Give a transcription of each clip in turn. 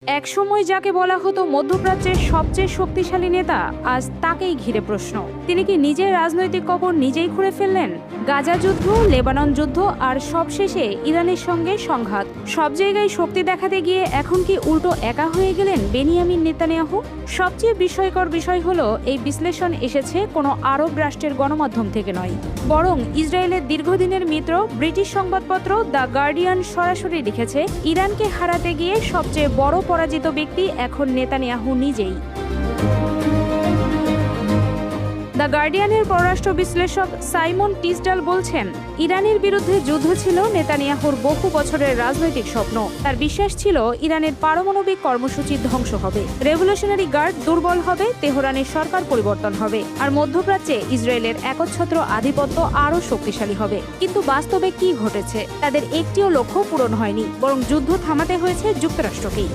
একসময় যাকে বলা হতো মধ্যপ্রাচ্যের সবচেয়ে শক্তিশালী নেতা, আজ তাকেই ঘিরে প্রশ্ন। তিনি কি নিজের রাজনৈতিক কবর নিজেই খুঁড়ে ফেললেন? গাজা যুদ্ধ, লেবানন যুদ্ধ আর সবশেষে ইরানের সঙ্গে সংঘাত, সব জায়গায় শক্তি দেখাতে গিয়ে এখন কি উল্টো একা হয়ে গেলেন বেনিয়ামিন নেতানিয়াহু? সবচেয়ে বিস্ময়কর বিষয় হলো, এই বিশ্লেষণ এসেছে কোনো আরব রাষ্ট্রের গণমাধ্যম থেকে নয়, বরং ইসরায়েলের দীর্ঘদিনের মিত্র ব্রিটিশ সংবাদপত্র দ্য গার্ডিয়ান সরাসরি লিখেছে, ইরানকে হারাতে গিয়ে সবচেয়ে বড় পরাজিত ব্যক্তি এখন নেতানিয়াহু নিজেই। দ্য গার্ডিয়ানের পররাষ্ট্র বিশ্লেষক সাইমন টিসডাল বলছেন, ইরানের বিরুদ্ধে যুদ্ধ ছিল নেতানিয়াহুর বহু বছরের রাজনৈতিক স্বপ্ন। তার বিশ্বাস ছিল ইরানের পারমাণবিক কর্মসূচি ধ্বংস হবে, রেভলিউশনারি গার্ড দুর্বল হবে, তেহরানের সরকার পরিবর্তন হবে, আর মধ্যপ্রাচ্যে ইসরায়েলের একচ্ছত্র আধিপত্য আরও শক্তিশালী হবে। কিন্তু বাস্তবে কি ঘটেছে? তাদের একটিও লক্ষ্য পূরণ হয়নি, বরং যুদ্ধ থামাতে হয়েছে যুক্তরাষ্ট্রকেই।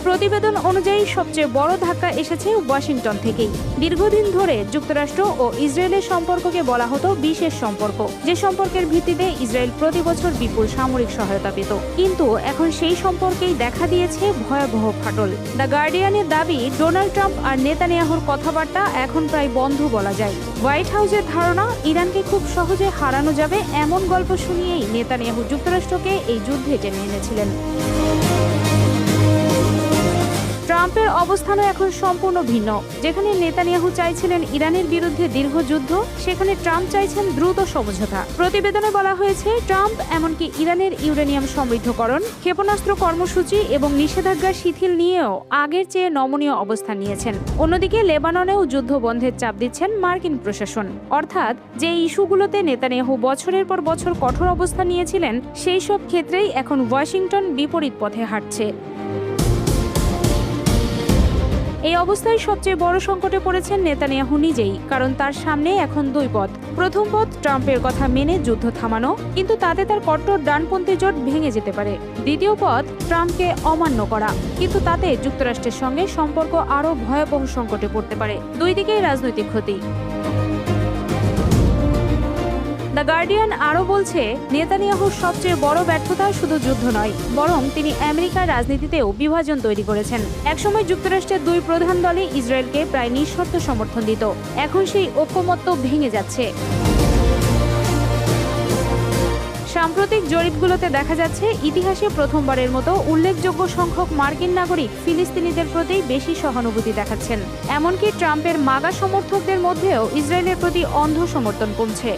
প্রতিবেদন অনুযায়ী সবচেয়ে বড় ধাক্কা এসেছে ওয়াশিংটন থেকেই। দীর্ঘদিন ধরে যুক্তরাষ্ট্র ও ইসরায়েলের সম্পর্ককে বলা হতো বিশেষ সম্পর্ক, যে সম্পর্কের ভিত্তিতে ইসরায়েল প্রতি বছর বিপুল সামরিক সহায়তা পেত। কিন্তু এখন সেই সম্পর্কেই দেখা দিয়েছে ভয়াবহ ফাটল। দ্য গার্ডিয়ানের দাবি, ডোনাল্ড ট্রাম্প আর নেতানিয়াহুর কথাবার্তা এখন প্রায় বন্ধ বলা যায়। হোয়াইট হাউসের ধারণা, ইরানকে খুব সহজে হারানো যাবে এমন গল্প শুনিয়েই নেতানিয়াহু যুক্তরাষ্ট্রকে এই যুদ্ধে টেনে এনেছিলেন। ট্রাম্পের অবস্থানও এখন সম্পূর্ণ ভিন্ন। যেখানে নেতানিয়াহু চাইছিলেন ইরানের বিরুদ্ধে দীর্ঘ যুদ্ধ, সেখানে ট্রাম্প চাইছেন দ্রুত সমঝোতা। প্রতিবেদনে বলা হয়েছে, ট্রাম্প এমনকি ইরানের ইউরেনিয়াম সমৃদ্ধকরণ, ক্ষেপণাস্ত্র কর্মসূচি এবং নিষেধাজ্ঞা শিথিল নিয়েও আগের চেয়ে নমনীয় অবস্থান নিয়েছেন। অন্যদিকে লেবাননেও যুদ্ধ বন্ধের চাপ দিচ্ছেন মার্কিন প্রশাসন। অর্থাৎ যে ইস্যুগুলোতে নেতানিয়াহু বছরের পর বছর কঠোর অবস্থান নিয়েছিলেন, সেই সব ক্ষেত্রেই এখন ওয়াশিংটন বিপরীত পথে হাঁটছে। এই অবস্থায় সবচেয়ে বড় সংকটে পড়েছেন নেতানিয়াহু নিজেই, কারণ তার সামনে এখন দুই পথ। প্রথম পথ, ট্রাম্পের কথা মেনে যুদ্ধ থামানো, কিন্তু তাতে তার কট্টর ডানপন্থী জোট ভেঙে যেতে পারে। দ্বিতীয় পথ, ট্রাম্পকে অমান্য করা, কিন্তু তাতে যুক্তরাষ্ট্রের সঙ্গে সম্পর্ক আরও ভয়াবহ সংকটে পড়তে পারে। দুই দিকেই রাজনৈতিক ক্ষতি। দ্য গার্ডিয়ান আরও বলছে, নেতানিয়াহুর সবচেয়ে বড় ব্যর্থতা শুধু যুদ্ধ নয়, বরং তিনি আমেরিকার রাজনীতিতেও বিভাজন তৈরি করেছেন। একসময় যুক্তরাষ্ট্রের দুই প্রধান দলই ইসরায়েলকে প্রায় নিঃশর্ত সমর্থন দিত। এখন সেই ঐক্যমত্য ভেঙে যাচ্ছে। সাম্প্রতিক জরিপগুলোতে দেখা যাচ্ছে, ইতিহাসে প্রথমবারের মতো উল্লেখযোগ্য সংখ্যক মার্কিন নাগরিক ফিলিস্তিনিদের প্রতি বেশি সহানুভূতি দেখাচ্ছেন। এমনকি ট্রাম্পের মাগা সমর্থকদের মধ্যেও ইসরায়েলের প্রতি অন্ধ সমর্থন কমছে।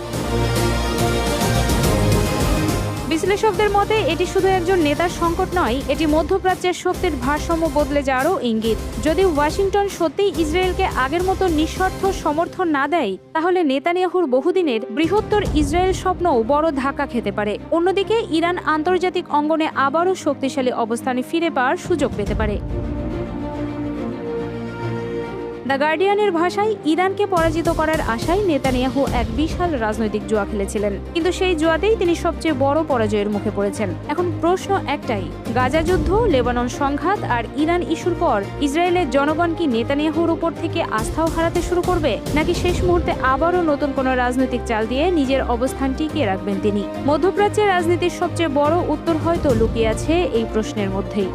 বিশ্লেষকদের মতে, এটি শুধু একজন নেতার সংকট নয়, এটি মধ্যপ্রাচ্যের শক্তির ভারসাম্য বদলে যাওয়ারও ইঙ্গিত। যদি ওয়াশিংটন সত্যিই ইসরায়েলকে আগের মতো নিঃশর্ত সমর্থন না দেয়, তাহলে নেতানিয়াহুর বহুদিনের বৃহত্তর ইসরায়েল স্বপ্নও বড় ধাক্কা খেতে পারে। অন্যদিকে ইরান আন্তর্জাতিক অঙ্গনে আবারও শক্তিশালী অবস্থানে ফিরে পাওয়ার সুযোগ পেতে পারে। দ্য গার্ডিয়ানের ভাষায়, ইরানকে পরাজিত করার আশায় নেতানিয়াহু এক বিশাল রাজনৈতিক জুয়া খেলেছিলেন, কিন্তু সেই জুয়াতেই তিনি সবচেয়ে বড় পরাজয়ের মুখে পড়েছেন। এখন প্রশ্ন একটাই, গাজা যুদ্ধ, লেবানন সংঘাত আর ইরান ইস্যুর পর ইসরায়েলের জনগণ কি নেতানিয়াহুর উপর থেকে আস্থাও হারাতে শুরু করবে, নাকি শেষ মুহূর্তে আবারও নতুন কোনো রাজনৈতিক চাল দিয়ে নিজের অবস্থান টিকিয়ে রাখবেন তিনি? মধ্যপ্রাচ্যের রাজনীতির সবচেয়ে বড় উত্তর হয়তো লুকিয়ে আছে এই প্রশ্নের মধ্যেই।